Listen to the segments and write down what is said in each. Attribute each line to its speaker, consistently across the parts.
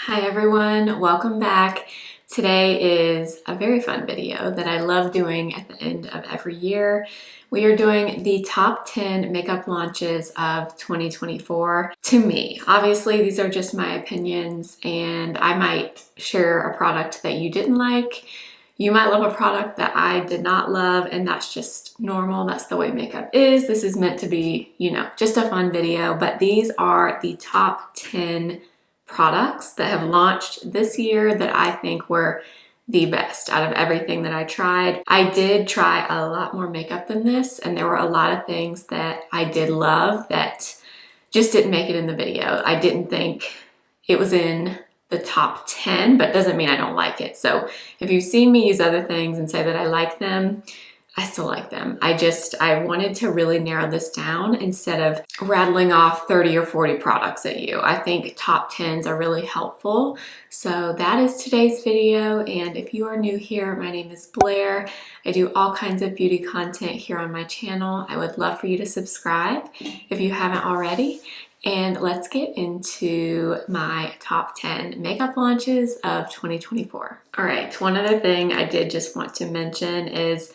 Speaker 1: Hi everyone, welcome back. Today is a very fun video that I love doing at the end of every year. We are doing the top 10 makeup launches of 2024 to me. Obviously, these are just my opinions and I might share a product that you didn't like. You might love a product that I did not love, and that's just normal. That's the way makeup is. This is meant to be, just a fun video, but these are the top 10 products that have launched this year that I think were the best out of everything that I tried. I did try a lot more makeup than this, and there were a lot of things that I did love that just didn't make it in the video. I didn't think it was in the top 10, but doesn't mean I don't like it. So if you've seen me use other things and say that I like them, I still like them. I wanted to really narrow this down instead of rattling off 30 or 40 products at you. I think top 10s are really helpful. So that is today's video. And if you are new here, my name is Blair. I do all kinds of beauty content here on my channel. I would love for you to subscribe if you haven't already. And let's get into my top 10 makeup launches of 2024. All right, one other thing I did just want to mention is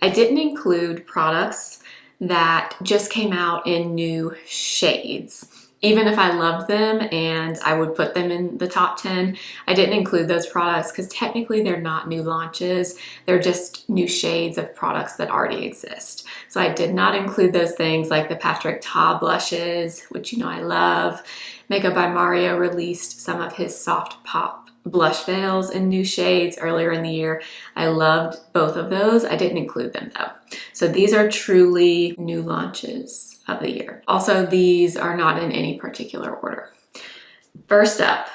Speaker 1: I didn't include products that just came out in new shades. Even if I loved them and I would put them in the top 10, I didn't include those products because technically they're not new launches. They're just new shades of products that already exist. So I did not include those things like the Patrick Ta blushes, which you know I love. Makeup by Mario released some of his soft pop blush veils in new shades earlier in the year. I loved both of those. I didn't include them though. So these are truly new launches of the year. Also, these are not in any particular order. First up,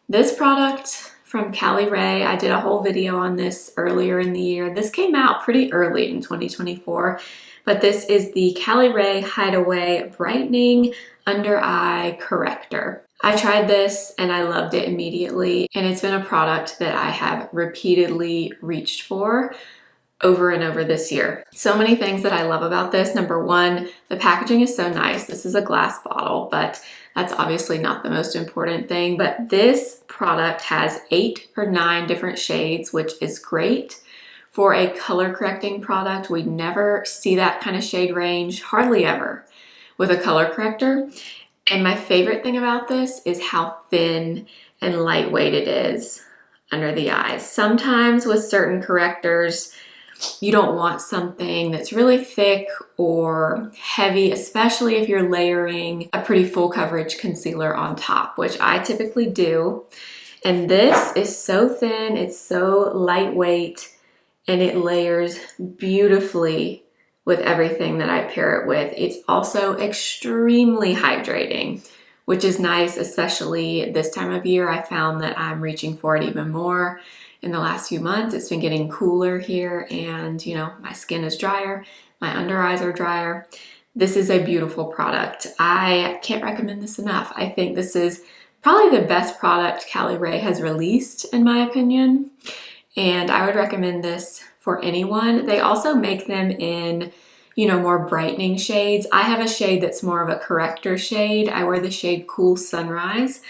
Speaker 1: this product from Calli Ray. I did a whole video on this earlier in the year. This came out pretty early in 2024, but this is the Calli Ray Hideaway Brightening Under Eye Corrector. I tried this and I loved it immediately, and it's been a product that I have repeatedly reached for over and over this year. So many things that I love about this. Number one, the packaging is so nice. This is a glass bottle, but that's obviously not the most important thing. But this product has 8 or 9 different shades, which is great. For a color correcting product, we never see that kind of shade range, hardly ever, with a color corrector. And my favorite thing about this is how thin and lightweight it is under the eyes. Sometimes with certain correctors, you don't want something that's really thick or heavy, especially if you're layering a pretty full coverage concealer on top, which I typically do. And this is so thin, it's so lightweight, and it layers beautifully with everything that I pair it with. It's also extremely hydrating, which is nice, especially this time of year. I found that I'm reaching for it even more in the last few months. It's been getting cooler here and my skin is drier, my under eyes are drier. This is a beautiful product. I can't recommend this enough. I think this is probably the best product Calli Ray has released in my opinion. And I would recommend this for anyone. They also make them in, more brightening shades. I have a shade that's more of a corrector shade. I wear the shade Cool Sunrise,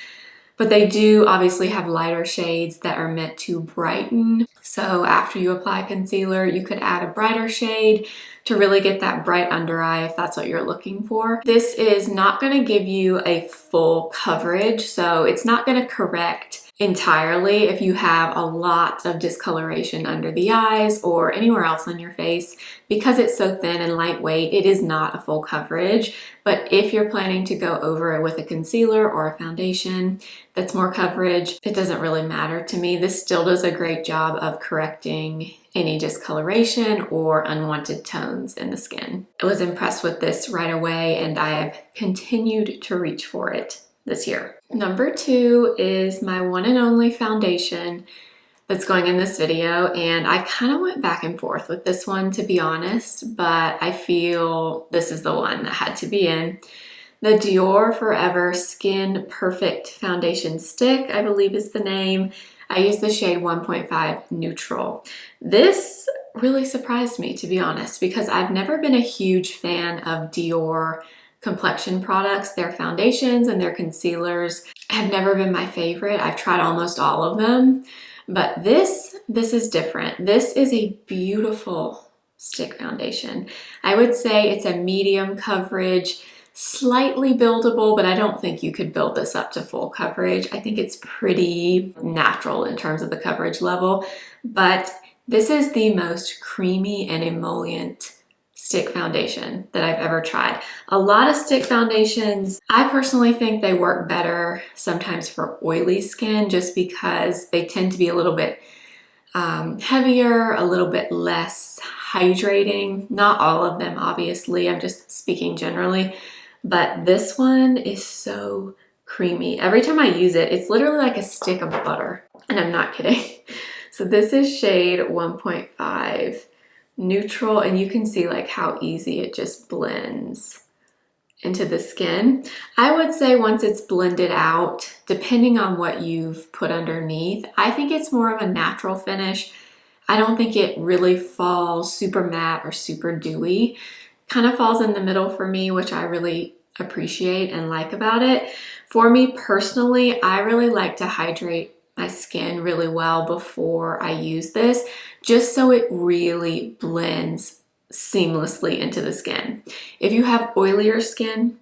Speaker 1: but they do obviously have lighter shades that are meant to brighten. So after you apply concealer, you could add a brighter shade to really get that bright under eye if that's what you're looking for. This is not going to give you a full coverage, so it's not going to correct entirely if you have a lot of discoloration under the eyes or anywhere else on your face. Because it's so thin and lightweight, it is not a full coverage. But if you're planning to go over it with a concealer or a foundation that's more coverage, it doesn't really matter to me. This still does a great job of correcting any discoloration or unwanted tones in the skin. I was impressed with this right away, and I have continued to reach for it this year. Number 2 is my one and only foundation that's going in this video, and I kind of went back and forth with this one, to be honest, but I feel this is the one that had to be in. The Dior Forever Skin Perfect Foundation Stick, I believe is the name. I use the shade 1.5 Neutral. This really surprised me, to be honest, because I've never been a huge fan of Dior complexion products. Their foundations and their concealers have never been my favorite. I've tried almost all of them, but this is different. This is a beautiful stick foundation. I would say it's a medium coverage, slightly buildable, but I don't think you could build this up to full coverage. I think it's pretty natural in terms of the coverage level, but this is the most creamy and emollient stick foundation that I've ever tried. A lot of stick foundations, I personally think they work better sometimes for oily skin just because they tend to be a little bit heavier, a little bit less hydrating. Not all of them, obviously, I'm just speaking generally, but this one is so creamy. Every time I use it, it's literally like a stick of butter, and I'm not kidding. So this is shade 1.5 neutral, and you can see like how easy it just blends into the skin. I would say once it's blended out, depending on what you've put underneath, I think it's more of a natural finish. I don't think it really falls super matte or super dewy. Kind of falls in the middle for me, which I really appreciate and like about it. For me personally, I really like to hydrate my skin really well before I use this, just so it really blends seamlessly into the skin. If you have oilier skin,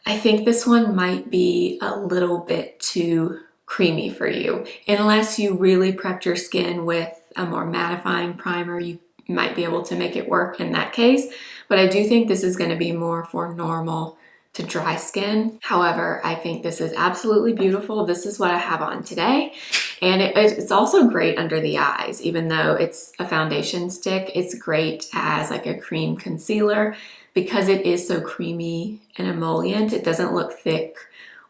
Speaker 1: I think this one might be a little bit too creamy for you. Unless you really prepped your skin with a more mattifying primer, you might be able to make it work in that case. But I do think this is going to be more for normal to dry skin. However, I think this is absolutely beautiful. This is what I have on today. And it's also great under the eyes, even though it's a foundation stick. It's great as like a cream concealer because it is so creamy and emollient. It doesn't look thick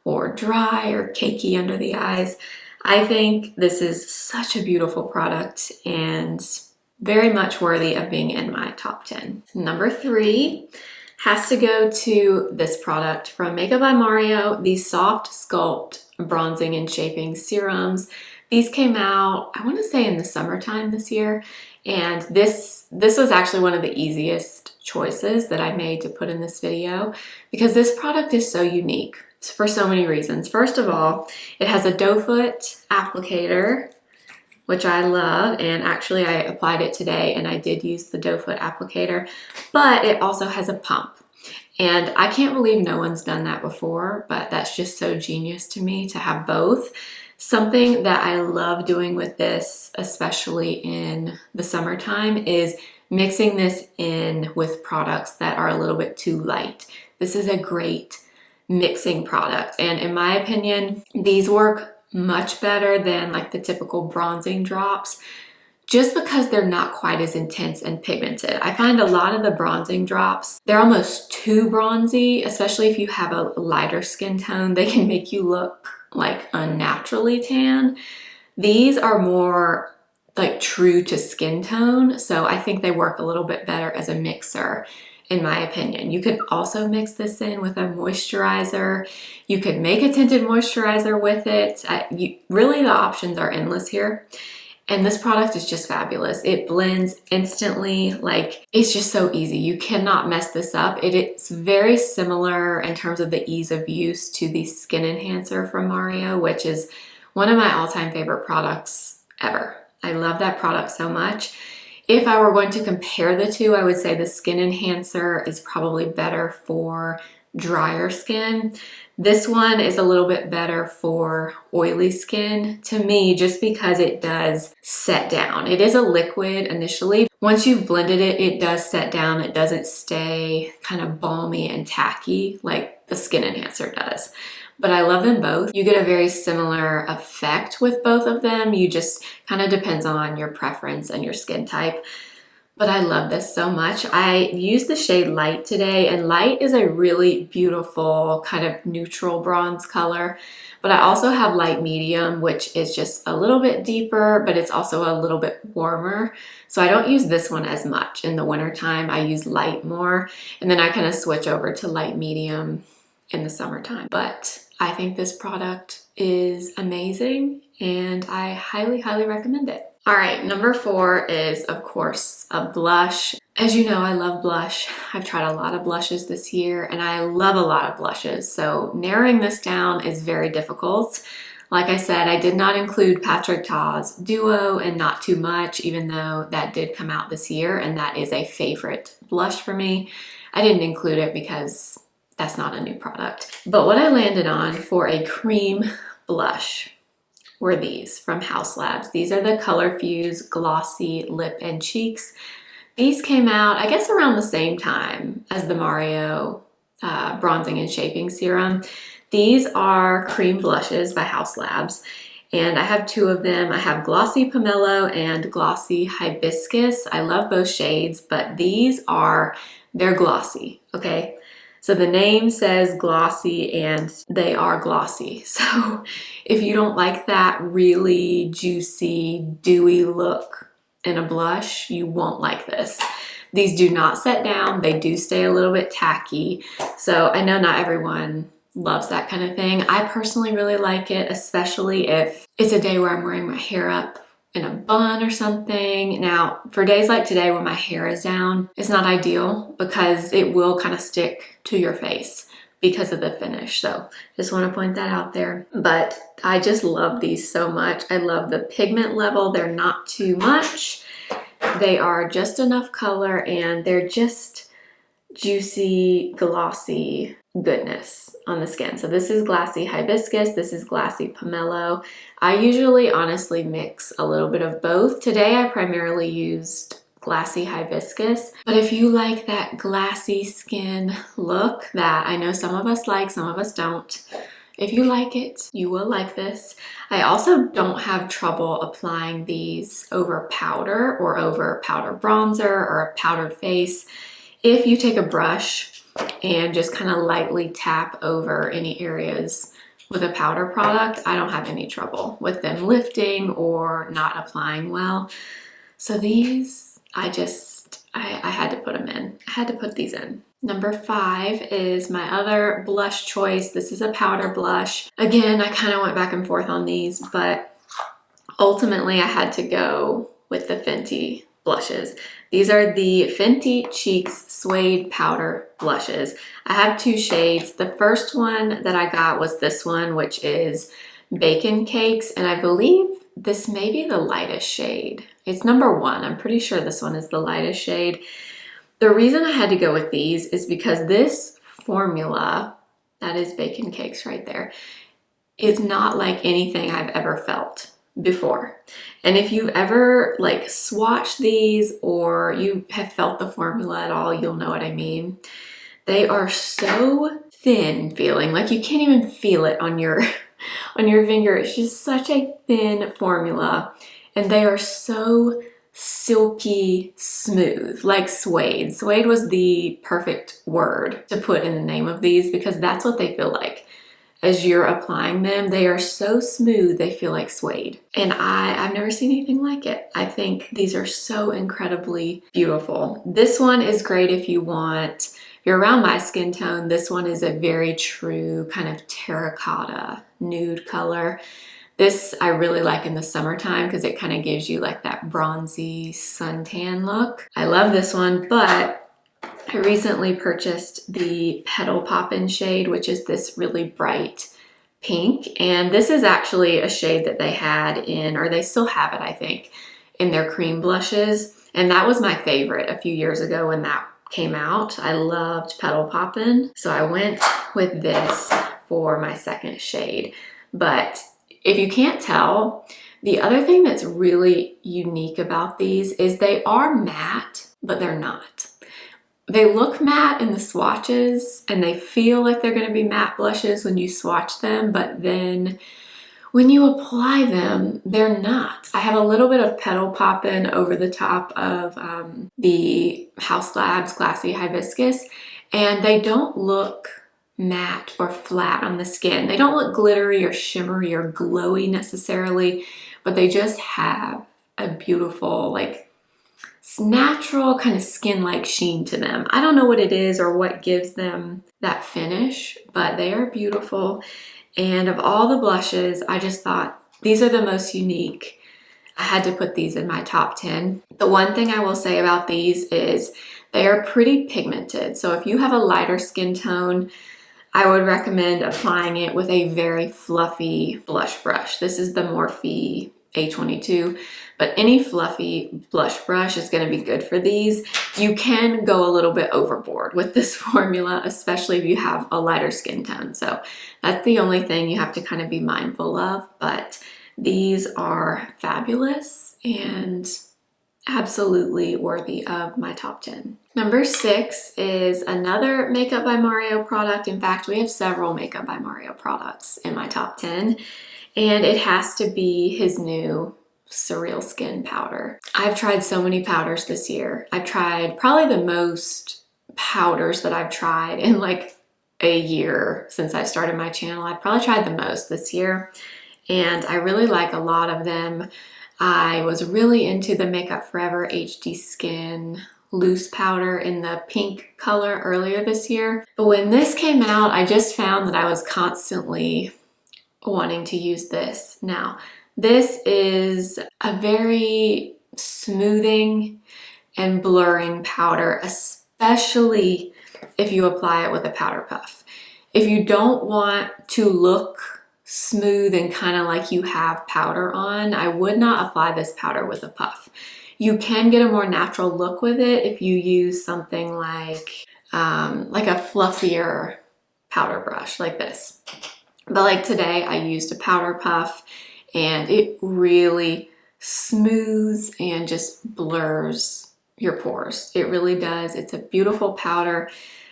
Speaker 1: or dry or cakey under the eyes. I think this is such a beautiful product and very much worthy of being in my top 10. Number 3 has to go to this product from Makeup by Mario, the Soft Sculpt Bronzing and Shaping Serums. These came out, I want to say in the summertime this year, and this was actually one of the easiest choices that I made to put in this video because this product is so unique for so many reasons. First of all, it has a doe foot applicator, which I love, and actually I applied it today and I did use the doe foot applicator, but it also has a pump. And I can't believe no one's done that before, but that's just so genius to me to have both. Something that I love doing with this, especially in the summertime, is mixing this in with products that are a little bit too light. This is a great mixing product, and in my opinion, these work much better than like the typical bronzing drops just because they're not quite as intense and pigmented. I find a lot of the bronzing drops, they're almost too bronzy, especially if you have a lighter skin tone. They can make you look like unnaturally tan. These are more like true to skin tone, so I think they work a little bit better as a mixer, in my opinion. You could also mix this in with a moisturizer. You could make a tinted moisturizer with it. Really, the options are endless here. And this product is just fabulous. It blends instantly. Like, it's just so easy. You cannot mess this up. It's very similar in terms of the ease of use to the Skin Enhancer from Mario, which is one of my all-time favorite products ever. I love that product so much. If I were going to compare the two, I would say the Skin Enhancer is probably better for drier skin. This one is a little bit better for oily skin to me, just because it does set down. It is a liquid initially. Once you've blended it, it does set down. It doesn't stay kind of balmy and tacky like the Skin Enhancer does. But I love them both. You get a very similar effect with both of them. You just kind of depends on your preference and your skin type. But I love this so much. I used the shade Light today, and Light is a really beautiful kind of neutral bronze color. But I also have Light Medium, which is just a little bit deeper, but it's also a little bit warmer. So I don't use this one as much in the wintertime. I use Light more, and then I kind of switch over to Light Medium in the summertime. But I think this product is amazing, and I highly, highly recommend it. All right, number 4 is, of course, a blush. As you know, I love blush. I've tried a lot of blushes this year and I love a lot of blushes. So narrowing this down is very difficult. Like I said, I did not include Patrick Ta's Duo and Not Too Much, even though that did come out this year and that is a favorite blush for me. I didn't include it because that's not a new product. But what I landed on for a cream blush were these from Haus Labs. These are the Color Fuse Glossy Lip and Cheeks. These came out, I guess, around the same time as the Mario Bronzing and Shaping Serum. These are cream blushes by Haus Labs, and I have two of them. I have Glossy Pomelo and Glossy Hibiscus. I love both shades, but they're glossy, okay? So the name says glossy and they are glossy. So if you don't like that really juicy, dewy look in a blush, you won't like this. These do not set down. They do stay a little bit tacky. So I know not everyone loves that kind of thing. I personally really like it, especially if it's a day where I'm wearing my hair up in a bun or something. Now, for days like today when my hair is down, it's not ideal because it will kind of stick to your face because of the finish. So just want to point that out there. But I just love these so much. I love the pigment level. They're not too much. They are just enough color and they're just juicy, glossy goodness on the skin. So this is Glassy Hibiscus. This is Glassy Pomelo. I usually honestly mix a little bit of both. Today I primarily used Glassy Hibiscus, but if you like that glassy skin look that I know some of us like, some of us don't, if you like it, you will like this. I also don't have trouble applying these over powder or over powder bronzer or a powdered face. If you take a brush and just kind of lightly tap over any areas with a powder product, I don't have any trouble with them lifting or not applying well. So these, I had to put them in. I had to put these in. Number 5 is my other blush choice. This is a powder blush. Again, I kind of went back and forth on these, but ultimately I had to go with the Fenty blushes. These are the Fenty Cheeks Suede Powder Blushes. I have 2 shades. The first one that I got was this one, which is Bakin Cakes, and I believe this may be the lightest shade. It's number 1. I'm pretty sure this one is the lightest shade. The reason I had to go with these is because this formula, that is Bakin Cakes right there, is not like anything I've ever felt before. And if you've ever like swatched these or you have felt the formula at all, you'll know what I mean. They are so thin feeling, like you can't even feel it on your finger. It's just such a thin formula and they are so silky smooth, like suede. Suede was the perfect word to put in the name of these because that's what they feel like. As you're applying them, they are so smooth, they feel like suede. And I've never seen anything like it. I think these are so incredibly beautiful. This one is great if you're around my skin tone. This one is a very true kind of terracotta nude color. This I really like in the summertime because it kind of gives you like that bronzy suntan look. I love this one, but I recently purchased the Petal Poppin shade, which is this really bright pink. And this is actually a shade that they had in, or they still have it, I think, in their cream blushes. And that was my favorite a few years ago when that came out. I loved Petal Poppin. So I went with this for my second shade. But if you can't tell, the other thing that's really unique about these is they are matte, but they're not. They look matte in the swatches and they feel like they're going to be matte blushes when you swatch them, but then when you apply them, they're not. I have a little bit of Petal Poppin over the top of the Haus Labs Glassy Hibiscus, and they don't look matte or flat on the skin. They don't look glittery or shimmery or glowy necessarily, but they just have a beautiful, like, natural kind of skin-like sheen to them. I don't know what it is or what gives them that finish, but they are beautiful. And of all the blushes, I just thought these are the most unique. I had to put these in my top 10. The one thing I will say about these is they are pretty pigmented. So if you have a lighter skin tone, I would recommend applying it with a very fluffy blush brush. This is the Morphe A22, but any fluffy blush brush is going to be good for these. You can go a little bit overboard with this formula, especially if you have a lighter skin tone. So that's the only thing you have to kind of be mindful of, but these are fabulous and absolutely worthy of my top 10. Number 6 is another Makeup by Mario product. In fact, we have several Makeup by Mario products in my top 10, and it has to be his new Surreal Skin Powder. I've tried so many powders this year. I've tried probably the most powders that I've tried in like a year since I started my channel. I've probably tried the most this year, and I really like a lot of them. I was really into the Makeup Forever HD Skin loose powder in the pink color earlier this year. But when this came out, I just found that I was constantly wanting to use this. Now, this is a very smoothing and blurring powder, especially if you apply it with a powder puff. If you don't want to look smooth and kind of like you have powder on, I would not apply this powder with a puff. You can get a more natural look with it if you use something like a fluffier powder brush like this. But like today, I used a powder puff and it really smooths and just blurs your pores. It really does. It's a beautiful powder.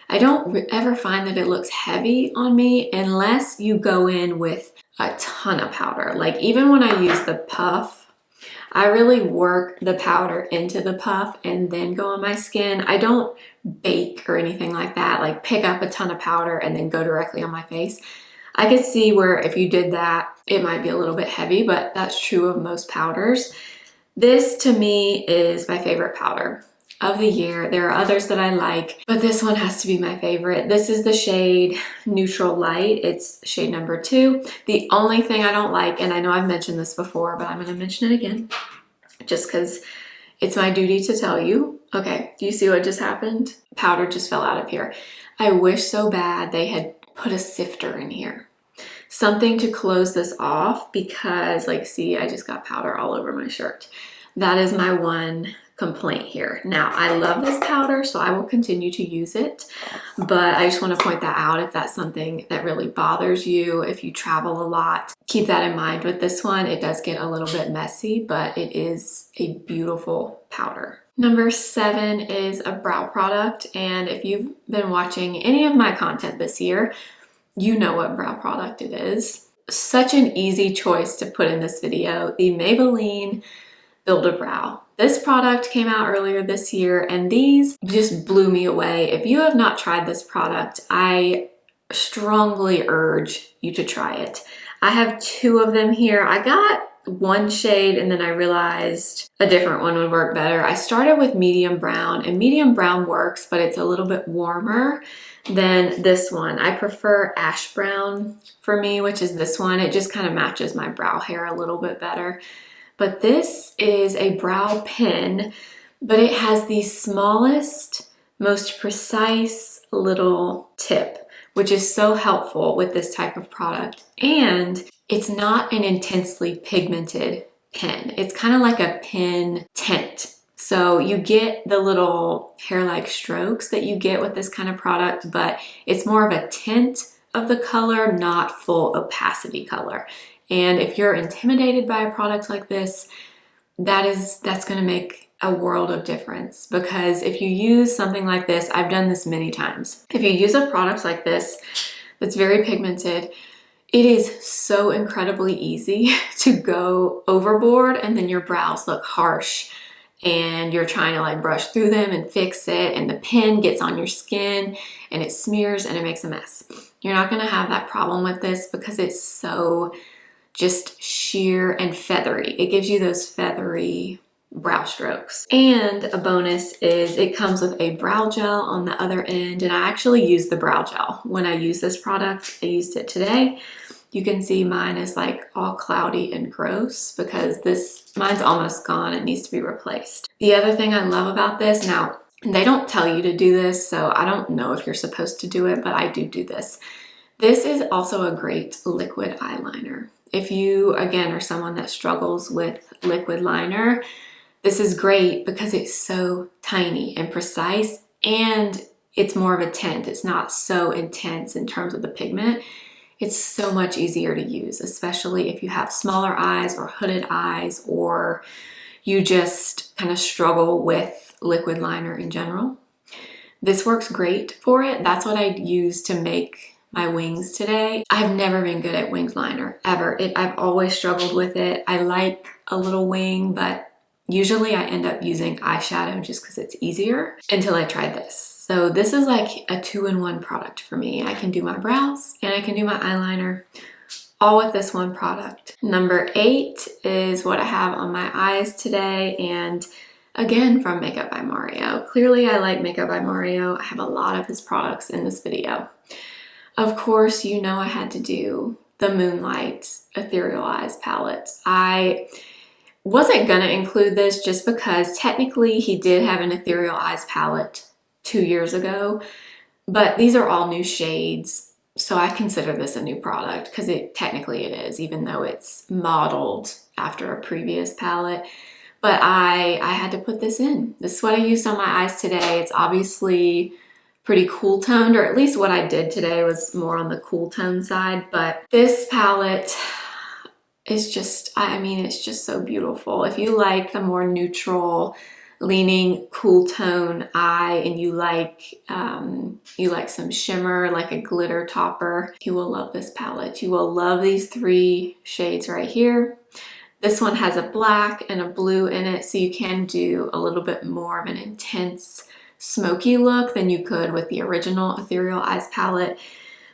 Speaker 1: I don't ever find that it looks heavy on me unless you go in with a ton of powder. Like even when I use the puff, I really work the powder into the puff and then go on my skin. I don't bake or anything like that, like pick up a ton of powder and then go directly on my face. I could see where if you did that, it might be a little bit heavy, but that's true of most powders. This to me is my favorite powder of the year. There are others that I like, but this one has to be my favorite. This is the shade Neutral Light. It's shade number 2. The only thing I don't like, and I know I've mentioned this before, but I'm going to mention it again just because it's my duty to tell you. Okay, do you see what just happened? Powder just fell out of here. I wish so bad they had put a sifter in here. Something to close this off because, like, see, I just got powder all over my shirt. That is my one complaint here. Now, I love this powder, so I will continue to use it, but I just want to point that out if that's something that really bothers you. If you travel a lot, keep that in mind with this one. It does get a little bit messy, but it is a beautiful powder. Number 7 is a brow product, and if you've been watching any of my content this year, you know what brow product it is. Such an easy choice to put in this video, the Maybelline Build a Brow. This product came out earlier this year and these just blew me away. If you have not tried this product, I strongly urge you to try it. I have 2 of them here. I got one shade and then I realized a different one would work better. I started with medium brown, and medium brown works, but it's a little bit warmer than this one. I prefer ash brown for me, which is this one. It just kind of matches my brow hair a little bit better. But this is a brow pen, but it has the smallest, most precise little tip, which is so helpful with this type of product. And it's not an intensely pigmented pen. It's kind of like a pen tint. So you get the little hair-like strokes that you get with this kind of product, but it's more of a tint of the color, not full opacity color. And if you're intimidated by a product like this, that's going to make a world of difference, because if you use something like this, I've done this many times. If you use a product like this that's very pigmented, it is so incredibly easy to go overboard and then your brows look harsh and you're trying to like brush through them and fix it, and the pen gets on your skin and it smears and it makes a mess. You're not going to have that problem with this because it's so just sheer and feathery. It gives you those feathery brow strokes. And a bonus is it comes with a brow gel on the other end, and I actually use the brow gel when I use this product. I used it today. You can see mine is like all cloudy and gross because mine's almost gone. It needs to be replaced. The other thing I love about this, now they don't tell you to do this, so I don't know if you're supposed to do it, but I do this. This is also a great liquid eyeliner. If you, again, are someone that struggles with liquid liner, this is great because it's so tiny and precise, and it's more of a tint. It's not so intense in terms of the pigment. It's so much easier to use, especially if you have smaller eyes or hooded eyes, or you just kind of struggle with liquid liner in general. This works great for it. That's what I used to make my wings today. I've never been good at winged liner, ever. I've always struggled with it. I like a little wing, but usually I end up using eyeshadow just because it's easier until I tried this. So this is like a 2-in-1 product for me. I can do my brows and I can do my eyeliner all with this one product. Number 8 is what I have on my eyes today, and again from Makeup by Mario. Clearly I like Makeup by Mario. I have a lot of his products in this video. Of course, you know I had to do the Moonlight Ethereal Eyes palette. I wasn't gonna include this just because technically he did have an Ethereal Eyes palette 2 years ago, but these are all new shades, so I consider this a new product because technically it is, even though it's modeled after a previous palette. But I had to put this in. This is what I used on my eyes today. It's obviously pretty cool toned, or at least what I did today was more on the cool tone side, but this palette is just, I mean, it's just so beautiful. If you like a more neutral leaning cool tone eye and you like some shimmer, like a glitter topper, you will love this palette. You will love these 3 shades right here. This one has a black and a blue in it, so you can do a little bit more of an intense smoky look than you could with the original Ethereal Eyes palette.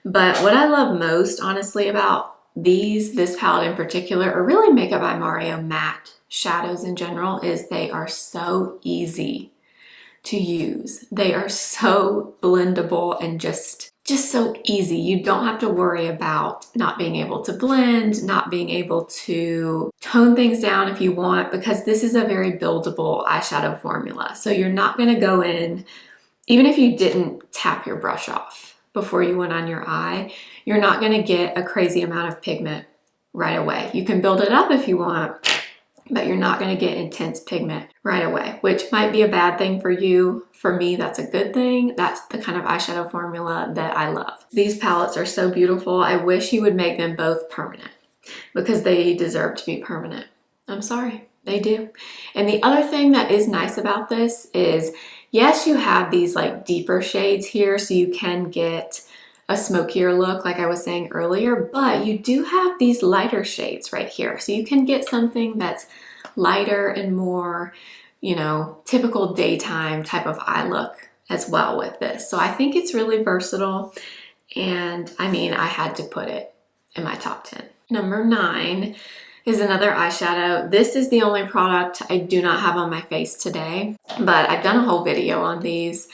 Speaker 1: But what I love most, honestly, about this palette in particular, or really Makeup by Mario matte shadows in general, is they are so easy to use. They are so blendable and just so easy. You don't have to worry about not being able to blend, not being able to tone things down if you want, because this is a very buildable eyeshadow formula. So you're not going to go in, even if you didn't tap your brush off before you went on your eye, you're not going to get a crazy amount of pigment right away. You can build it up if you want, but you're not going to get intense pigment right away, which might be a bad thing for you. For me, that's a good thing. That's the kind of eyeshadow formula that I love. These palettes are so beautiful. I wish he would make them both permanent because they deserve to be permanent. I'm sorry, they do. And the other thing that is nice about this is, yes, you have these like deeper shades here, so you can get a smokier look like I was saying earlier, but you do have these lighter shades right here. So you can get something that's lighter and more, you know, typical daytime type of eye look as well with this. So I think it's really versatile, and I mean, I had to put it in my top 10. Number 9 is another eyeshadow. This is the only product I do not have on my face today, but I've done a whole video on these.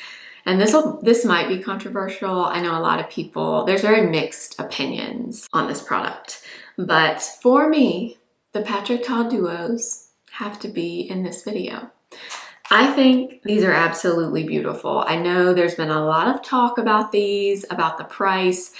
Speaker 1: And this might be controversial. I know a lot of people, there's very mixed opinions on this product. But for me, the Patrick Ta Duos have to be in this video. I think these are absolutely beautiful. I know there's been a lot of talk about these, about the price,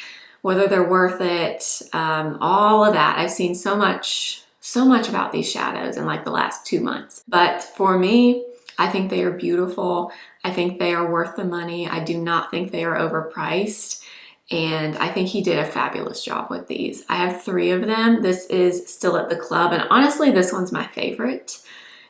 Speaker 1: whether they're worth it, all of that. I've seen so much about these shadows in like the last 2 months. But for me, I think they are beautiful. I think they are worth the money. I do not think they are overpriced. And I think he did a fabulous job with these. I have 3 of them. This is still at the club. And honestly, this one's my favorite.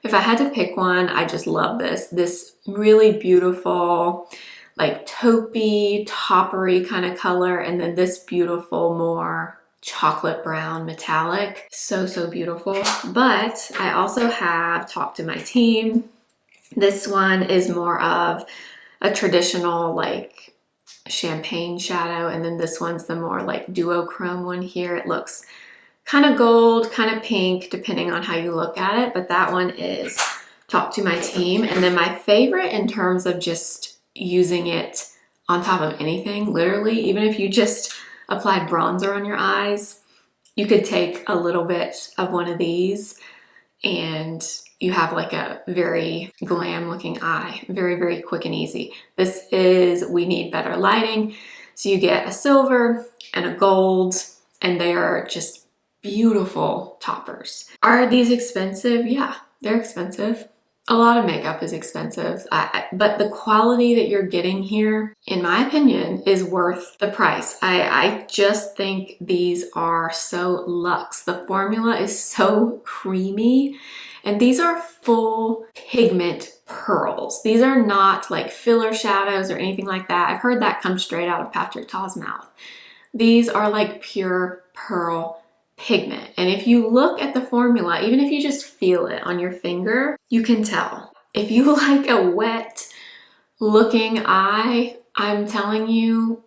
Speaker 1: If I had to pick one, I just love this. This really beautiful, like taupey, toppery kind of color. And then this beautiful, more chocolate brown metallic. So beautiful. But I also have talked to my team. This one is more of a traditional like champagne shadow, and then this one's the more like duochrome one here. It looks kind of gold, kind of pink, depending on how you look at it, but that one is Talk to My Team. And then my favorite in terms of just using it on top of anything, literally, even if you just applied bronzer on your eyes, You could take a little bit of one of these and you have like a very glam looking eye. Very, very quick and easy. This is We Need Better Lighting. So you get a silver and a gold, and they are just beautiful toppers. Are these expensive? Yeah, they're expensive. A lot of makeup is expensive, but the quality that you're getting here, in my opinion, is worth the price. I just think these are so luxe. The formula is so creamy, and these are full pigment pearls. These are not like filler shadows or anything like that. I've heard that come straight out of Patrick Ta's mouth. These are like pure pearl pigment. And if you look at the formula, even if you just feel it on your finger, you can tell. If you like a wet looking eye, I'm telling you,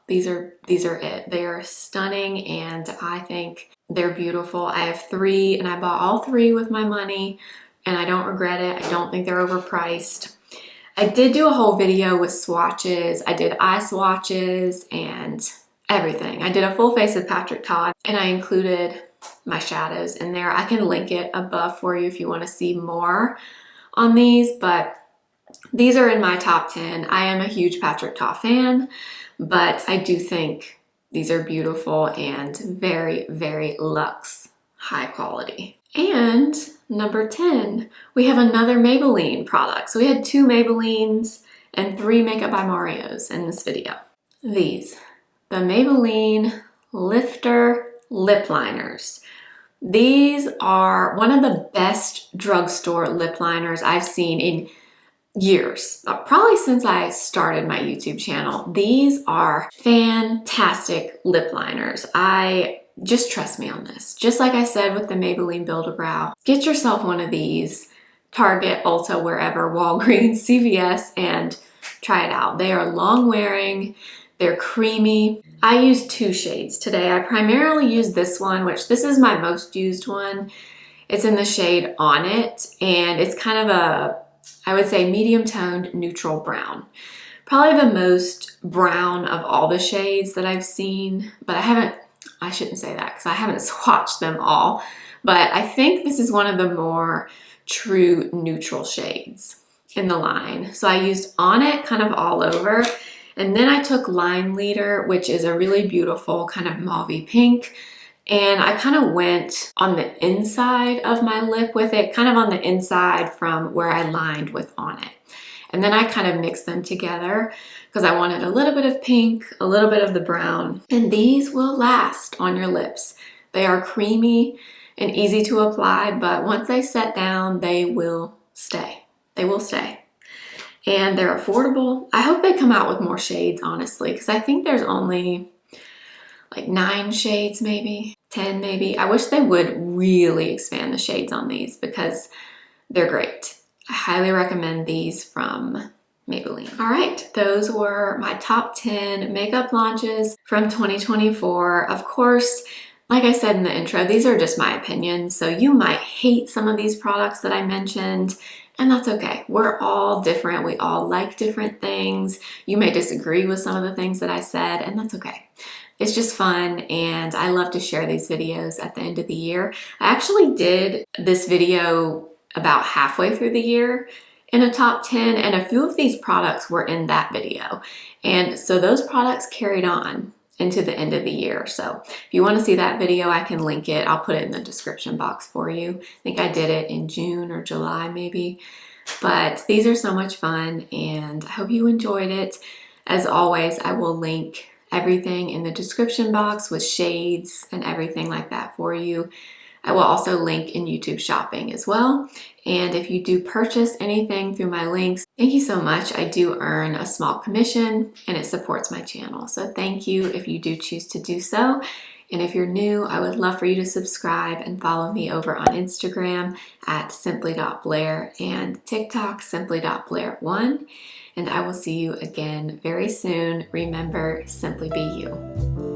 Speaker 1: these are it. They are stunning, and I think they're beautiful. I have 3 and I bought all 3 with my money, and I don't regret it. I don't think they're overpriced. I did do a whole video with swatches. I did eye swatches and everything. I did a full face of Patrick Ta, and I included my shadows in there. I can link it above for you if you want to see more on these, but these are in my top 10. I am a huge Patrick Ta fan, but I do think these are beautiful and very, very luxe, high quality. And number 10, we have another Maybelline product. So we had 2 Maybellines and 3 Makeup by Marios in this video. These, the Maybelline Lifter Lip Liners. These are one of the best drugstore lip liners I've seen in years, probably since I started my YouTube channel. These are fantastic lip liners. Just trust me on this. Just like I said with the Maybelline Build-A-Brow, get yourself one of these, Target, Ulta, wherever, Walgreens, CVS, and try it out. They are long wearing, they're creamy. I used 2 shades today. I primarily used this one, which this is my most used one. It's in the shade On It, and it's kind of a, I would say, medium toned neutral brown. Probably the most brown of all the shades that I've seen, but I shouldn't say that because I haven't swatched them all, but I think this is one of the more true neutral shades in the line. So I used On It kind of all over, and then I took Line Leader, which is a really beautiful kind of mauvey pink, and I kind of went on the inside of my lip with it, kind of on the inside from where I lined with On It. And then I kind of mixed them together because I wanted a little bit of pink, a little bit of the brown, and these will last on your lips. They are creamy and easy to apply, but once they set down, they will stay. They will stay. And they're affordable. I hope they come out with more shades, honestly, because I think there's only like 9 shades, maybe 10 maybe. I wish they would really expand the shades on these because they're great. I highly recommend these from Maybelline. All right, those were my top 10 makeup launches from 2024. Of course, like I said in the intro, these are just my opinions, so you might hate some of these products that I mentioned, and that's okay. We're all different. We all like different things. You may disagree with some of the things that I said, and that's okay. It's just fun, and I love to share these videos at the end of the year. I actually did this video about halfway through the year in a top 10, and a few of these products were in that video. And so those products carried on into the end of the year. So if you want to see that video, I can link it. I'll put it in the description box for you. I think I did it in June or July maybe. But these are so much fun, and I hope you enjoyed it. As always, I will link everything in the description box with shades and everything like that for you. I will also link in YouTube shopping as well. And if you do purchase anything through my links, thank you so much. I do earn a small commission, and it supports my channel. So thank you if you do choose to do so. And if you're new, I would love for you to subscribe and follow me over on Instagram at simply.blair and TikTok simply.blair1. And I will see you again very soon. Remember, simply be you.